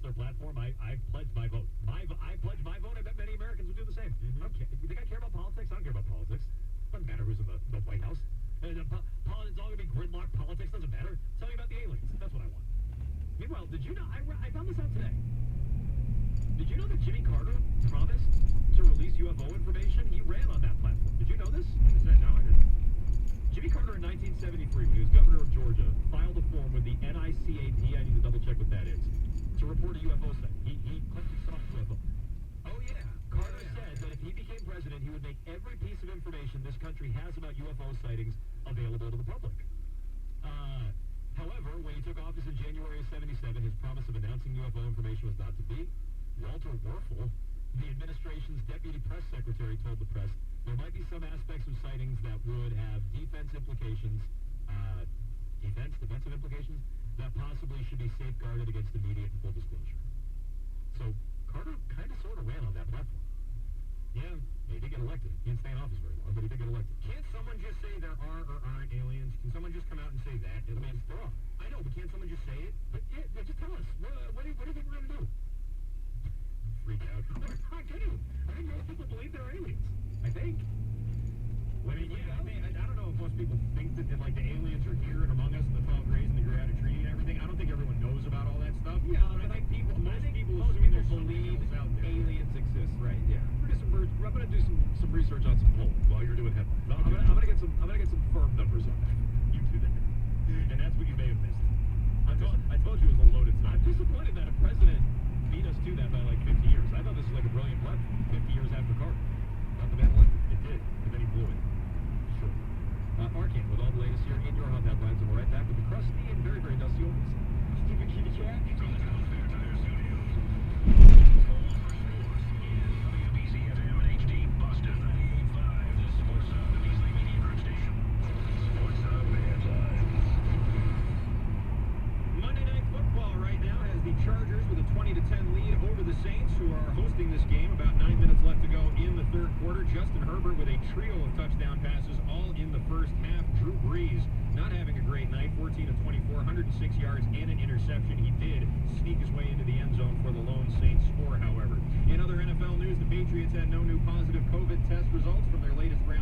their platform, I've pledged my vote. I pledged my vote. I bet many Americans would do the same. Mm-hmm. Okay. You think I care about politics? I don't care about politics. Doesn't matter who's in the White House. It's all going to be gridlock politics. Doesn't matter. Tell me about the aliens. That's what I want. Meanwhile, did you know, I found this out today. Did you know that Jimmy Carter promised to release UFO information? He ran on that platform. Did you know this? No, I didn't. Jimmy Carter in 1973, when he was governor of Georgia, filed a form with the NICAP, I need to double check what that is, to report a UFO site. He claimed he saw a UFO. Oh, yeah. Carter said that if he became president, he would make every piece of information this country has about UFO sightings available to the public. However, when he took office in January of 77, his promise of announcing UFO information was not to be. Walter Werfel, the administration's deputy press secretary, told the press there might be some aspects of sightings that would have defensive implications that possibly should be safeguarded against immediate and full disclosure. So Carter kind of sort of ran on that platform. Yeah, he did get elected. He didn't stay in office very long, but he did get elected. Can't someone just say there are or aren't aliens? Can someone just come out and say that? I mean, they're off. I know, but can't someone just say it? But yeah, just tell us. What do you think we're going to do? Freak out. I'm not kidding. I think most people believe there are aliens. I think. I don't know if most people think that like the aliens are here and among us in the tall grays and the grad tree and everything. I don't think everyone knows about all that stuff. Yeah, but I think most people believe out there. aliens exist. Right. Yeah. I'm going to do some research on some polls while you're doing headlines. I'm going to get some firm numbers on that. You do that, and that's what you may have missed. I told you it was a loaded time. I'm disappointed that a president beat us to that by like 50 years. I thought this was like a brilliant platform. 50 years after Carter. Not the man elected. It did, but then he blew it. Sure. Arcane with all the latest here in your hot headlines, and we're right back with the crusty and very, very dusty old Stupid kitty cat. Chargers with a 20-10 lead over the Saints, who are hosting this game. About 9 minutes left to go in the third quarter. Justin Herbert with a trio of touchdown passes, all in the first half. Drew Brees not having a great night, 14 of 24, 106 yards and an interception. He did sneak his way into the end zone for the lone Saints score, however. In other NFL news, the Patriots had no new positive COVID test results from their latest round